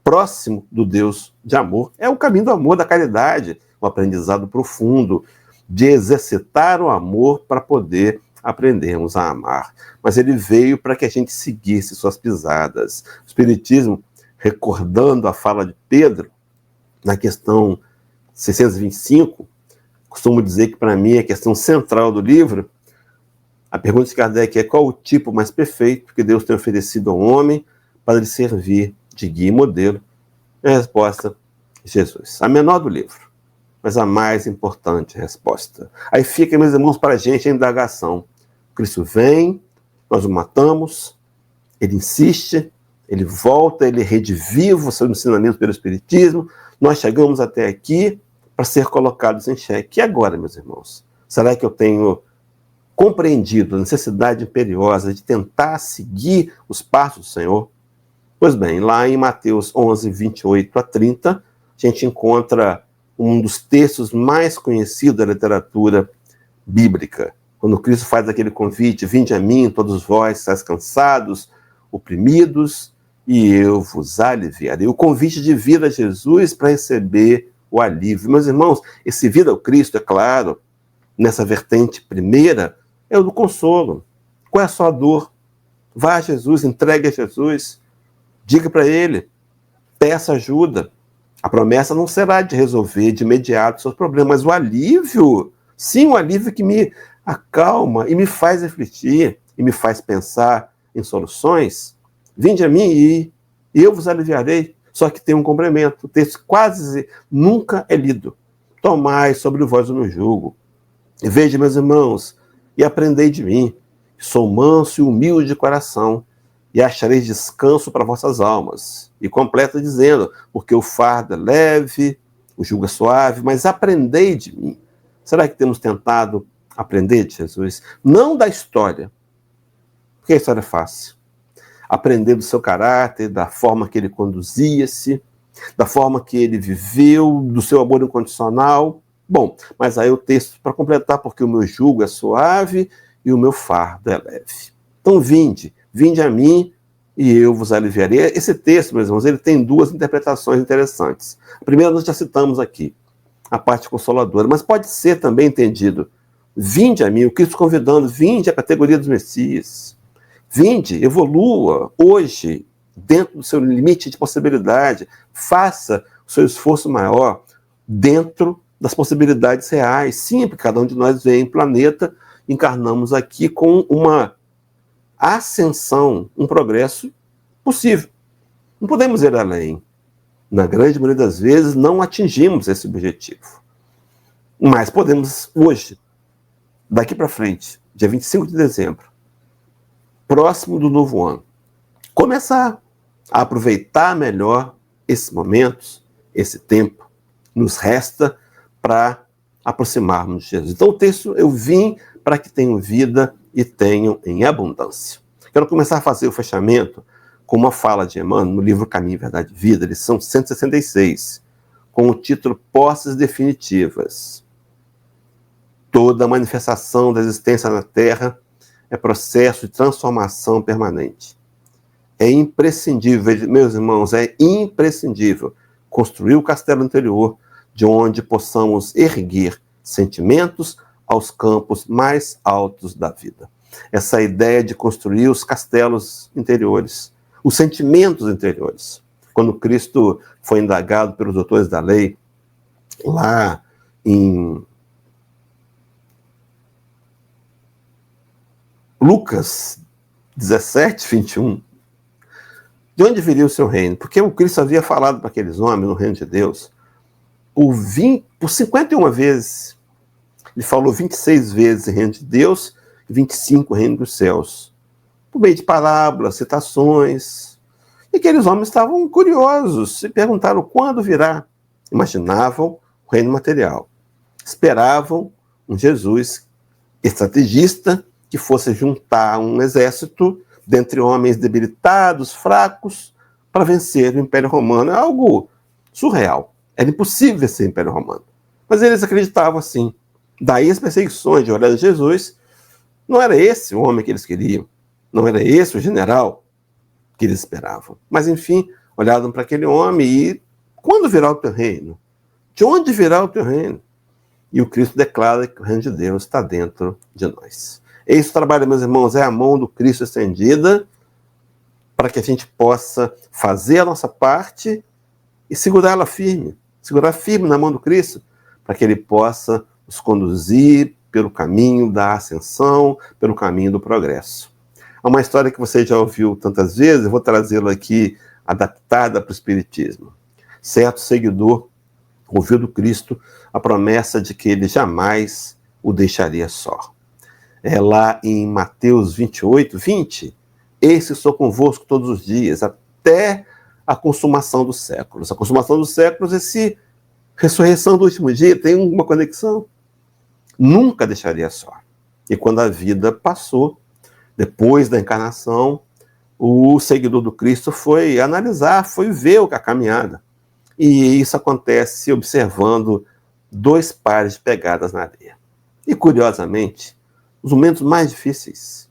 próximo do Deus de amor. É o caminho do amor, da caridade, um aprendizado profundo, de exercitar o amor para poder aprendermos a amar. Mas ele veio para que a gente seguisse suas pisadas. O Espiritismo, recordando a fala de Pedro, na questão 625, costumo dizer que para mim é a questão central do livro, a pergunta de Kardec é qual o tipo mais perfeito que Deus tem oferecido ao homem para lhe servir de guia e modelo? A resposta, Jesus. A menor do livro, mas a mais importante resposta. Aí fica, meus irmãos, para a gente a indagação. Cristo vem, nós o matamos, ele insiste, ele volta, ele rediviva o seu ensinamento pelo Espiritismo, nós chegamos até aqui para ser colocados em xeque. E agora, meus irmãos? Será que eu tenho compreendido a necessidade imperiosa de tentar seguir os passos do Senhor? Pois bem, lá em Mateus 11, 28 a 30, a gente encontra um dos textos mais conhecidos da literatura bíblica. Quando Cristo faz aquele convite, vinde a mim, todos vós, estáis cansados, oprimidos, e eu vos aliviarei. O convite de vir a Jesus para receber o alívio. Meus irmãos, esse vir ao Cristo, é claro, nessa vertente primeira, é o do consolo. Qual é a sua dor? Vá a Jesus, entregue a Jesus, diga para ele, peça ajuda. A promessa não será de resolver de imediato os seus problemas, mas o alívio, sim, o alívio que me acalma e me faz refletir e me faz pensar em soluções. Vinde a mim e eu vos aliviarei. Só que tem um complemento. O texto quase nunca é lido. Tomai sobre vós o meu jugo. E veja, meus irmãos, e aprendei de mim, que sou manso e humilde de coração, e achareis descanso para vossas almas. E completa dizendo, porque o fardo é leve, o jugo é suave, mas aprendei de mim. Será que temos tentado aprender de Jesus? Não da história, porque a história é fácil. Aprender do seu caráter, da forma que ele conduzia-se, da forma que ele viveu, do seu amor incondicional. Bom, mas aí o texto para completar, porque o meu jugo é suave e o meu fardo é leve. Então vinde a mim e eu vos aliviarei. Esse texto, meus irmãos, ele tem duas interpretações interessantes. A primeira nós já citamos aqui. a parte consoladora, mas pode ser também entendido: vinde a mim, o Cristo convidando, vinde à categoria dos Messias, vinde, evolua hoje, dentro do seu limite de possibilidade, faça o seu esforço maior dentro das possibilidades reais. Sim, porque cada um de nós vem em planeta, encarnamos aqui com uma ascensão, um progresso possível. Não podemos ir além. Na grande maioria das vezes, não atingimos esse objetivo. Mas podemos, hoje, daqui para frente, dia 25 de dezembro, próximo do novo ano, começar a aproveitar melhor esses momentos, esse tempo, nos resta para aproximarmos de Jesus. Então o texto: eu vim para que tenham vida e tenham em abundância. Quero começar a fazer o fechamento com uma fala de Emmanuel no livro Caminho, Verdade e Vida, lição 166, com o título Posses Definitivas. Toda manifestação da existência na Terra é processo de transformação permanente. É imprescindível, meus irmãos, é imprescindível construir o castelo interior de onde possamos erguer sentimentos aos campos mais altos da vida. Essa ideia de construir os castelos interiores, os sentimentos interiores. Quando Cristo foi indagado pelos doutores da lei, lá em Lucas 17, 21, de onde viria o seu reino? Porque o Cristo havia falado para aqueles homens no reino de Deus por 51 vezes. Ele falou 26 vezes em reino de Deus e 25 reino dos céus. Por meio de parábolas, citações. E aqueles homens estavam curiosos, se perguntaram quando virá. Imaginavam o reino material. Esperavam um Jesus estrategista que fosse juntar um exército dentre homens debilitados, fracos, para vencer o Império Romano. É algo surreal. Era impossível vencer o Império Romano. Mas eles acreditavam assim. Daí as perseguições de olhar Jesus. Não era esse o homem que eles queriam. Não era esse o general que eles esperavam. Mas, enfim, olharam para aquele homem e: quando virá o teu reino? De onde virá o teu reino? E o Cristo declara que o reino de Deus está dentro de nós. Esse trabalho, meus irmãos, é a mão do Cristo estendida para que a gente possa fazer a nossa parte e segurá-la firme. Segurar firme na mão do Cristo, para que Ele possa nos conduzir pelo caminho da ascensão, pelo caminho do progresso. Há uma história que você já ouviu tantas vezes, eu vou trazê-la aqui adaptada para o Espiritismo. Certo seguidor ouviu do Cristo a promessa de que Ele jamais o deixaria só. É lá em Mateus 28, 20, eis que estou convosco todos os dias, até a consumação dos séculos. A consumação dos séculos, esse ressurreição do último dia, tem uma conexão. Nunca deixaria só. E quando a vida passou, depois da encarnação, o seguidor do Cristo foi analisar, foi ver a caminhada. E isso acontece observando 2 pares de pegadas na areia. E, curiosamente, os momentos mais difíceis,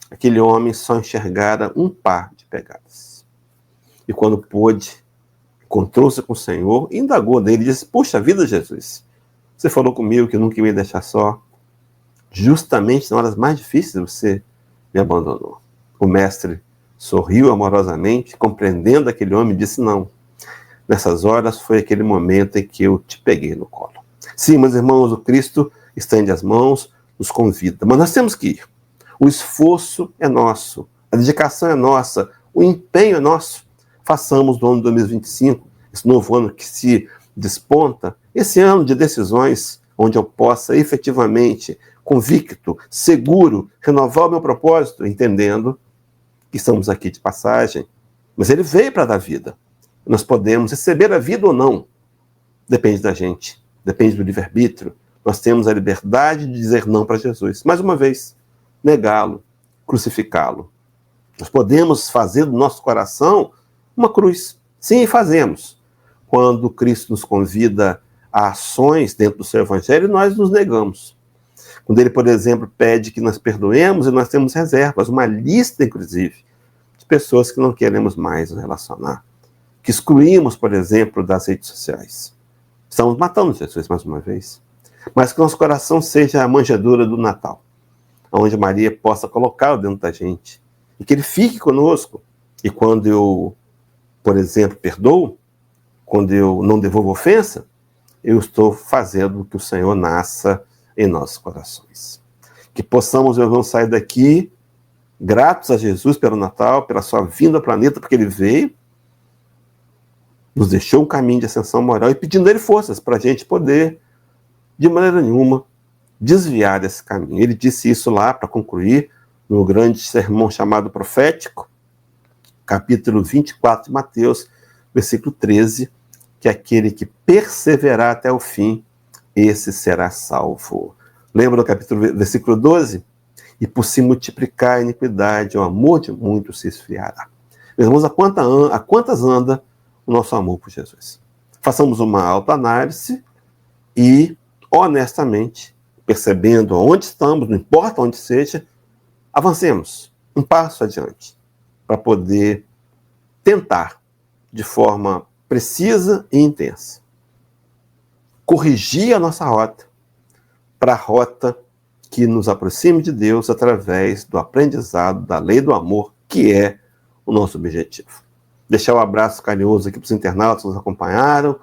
aquele homem só enxergara 1 par de pegadas. E quando pôde, encontrou-se com o Senhor, indagou dele, disse: puxa vida, Jesus, você falou comigo que nunca ia me deixar só. Justamente nas horas mais difíceis você me abandonou. O mestre sorriu amorosamente, compreendendo aquele homem, e disse: não, nessas horas foi aquele momento em que eu te peguei no colo. Sim, meus irmãos, o Cristo estende as mãos, nos convida, mas nós temos que ir. O esforço é nosso, a dedicação é nossa, o empenho é nosso. Façamos do ano de 2025, esse novo ano que se desponta, esse ano de decisões, onde eu possa efetivamente, convicto, seguro, renovar o meu propósito, entendendo que estamos aqui de passagem, mas Ele veio para dar vida. Nós podemos receber a vida ou não, depende da gente, depende do livre-arbítrio. Nós temos a liberdade de dizer não para Jesus. Mais uma vez, negá-lo, crucificá-lo. Nós podemos fazer do nosso coração uma cruz. Sim, fazemos. Quando Cristo nos convida a ações dentro do seu evangelho, nós nos negamos. Quando Ele, por exemplo, pede que nós perdoemos, e nós temos reservas, uma lista, inclusive, de pessoas que não queremos mais nos relacionar, que excluímos, por exemplo, das redes sociais. Estamos matando Jesus mais uma vez. Mas que nosso coração seja a manjedoura do Natal, onde Maria possa colocá-lo dentro da gente. E que ele fique conosco. E quando eu, por exemplo, perdoo, quando eu não devolvo ofensa, eu estou fazendo que o Senhor nasça em nossos corações. Que possamos, meus irmãos, sair daqui gratos a Jesus pelo Natal, pela sua vinda ao planeta, porque ele veio, nos deixou um caminho de ascensão moral e pedindo a ele forças para a gente poder, de maneira nenhuma, desviar desse caminho. Ele disse isso lá, para concluir, no grande sermão chamado profético, capítulo 24 de Mateus, versículo 13, que aquele que perseverar até o fim, esse será salvo. Lembra do capítulo, versículo 12? E por se multiplicar a iniquidade, o amor de muitos se esfriará. Meus irmãos, a quantas anda o nosso amor por Jesus? Façamos uma autoanálise e, honestamente, percebendo onde estamos, não importa onde seja, avancemos um passo adiante para poder tentar, de forma precisa e intensa, corrigir a nossa rota para a rota que nos aproxime de Deus através do aprendizado da lei do amor, que é o nosso objetivo. Deixar um abraço carinhoso aqui para os internautas que nos acompanharam,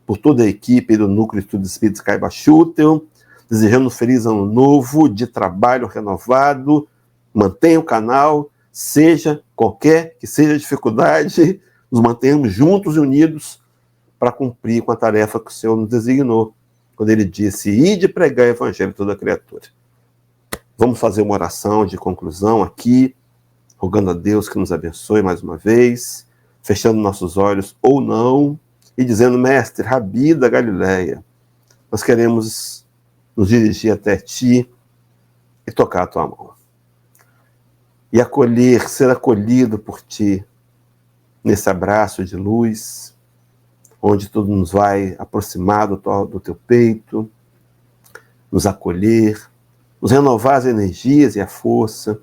por toda a equipe do Núcleo de Estudos Espíritas Caiba Schutel, desejando um feliz ano novo, de trabalho renovado, mantenha o canal, seja qualquer que seja a dificuldade, nos mantenhamos juntos e unidos para cumprir com a tarefa que o Senhor nos designou, quando ele disse, ide pregar o evangelho a toda criatura. Vamos fazer uma oração de conclusão aqui, rogando a Deus que nos abençoe mais uma vez, fechando nossos olhos ou não, e dizendo, mestre, Rabi da Galileia, nós queremos nos dirigir até ti e tocar a tua mão. E acolher, ser acolhido por ti, nesse abraço de luz, onde tudo nos vai aproximar do teu peito, nos acolher, nos renovar as energias e a força,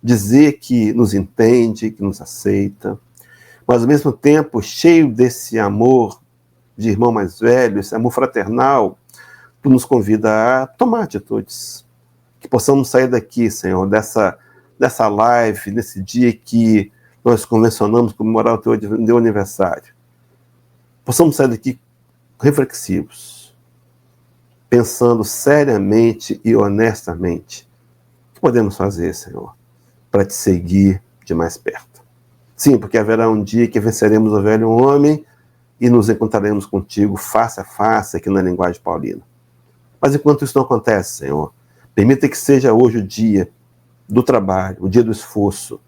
dizer que nos entende, que nos aceita, mas ao mesmo tempo cheio desse amor de irmão mais velho, esse amor fraternal, tu nos convida a tomar atitudes. Que possamos sair daqui, Senhor, dessa live, nesse dia que nós convencionamos comemorar o teu aniversário. Possamos sair daqui reflexivos, pensando seriamente e honestamente o que podemos fazer, Senhor, para te seguir de mais perto. Sim, porque haverá um dia que venceremos o velho homem e nos encontraremos contigo face a face aqui na linguagem paulina. Mas enquanto isso não acontece, Senhor, permita que seja hoje o dia do trabalho, o dia do esforço,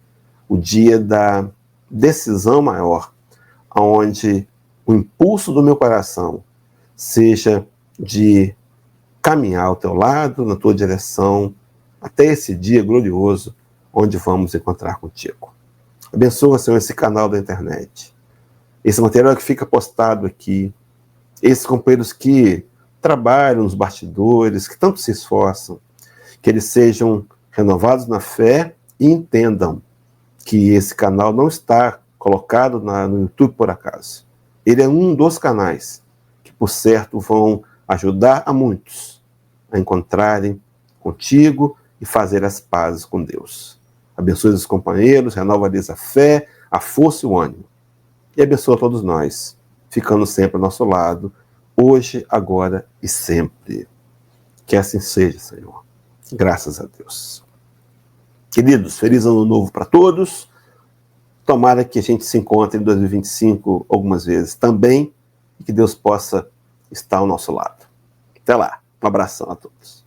o dia da decisão maior, onde o impulso do meu coração seja de caminhar ao teu lado, na tua direção, até esse dia glorioso, onde vamos encontrar contigo. Abençoa, Senhor, esse canal da internet, esse material que fica postado aqui, esses companheiros que trabalham nos bastidores, que tanto se esforçam, que eles sejam renovados na fé e entendam que esse canal não está colocado no YouTube por acaso. Ele é um dos canais que, por certo, vão ajudar a muitos a encontrarem contigo e fazer as pazes com Deus. Abençoe os companheiros, renova-lhes a fé, a força e o ânimo. E abençoa todos nós, ficando sempre ao nosso lado, hoje, agora e sempre. Que assim seja, Senhor. Graças a Deus. Queridos, feliz ano novo para todos. Tomara que a gente se encontre em 2025 algumas vezes também e que Deus possa estar ao nosso lado. Até lá. Um abração a todos.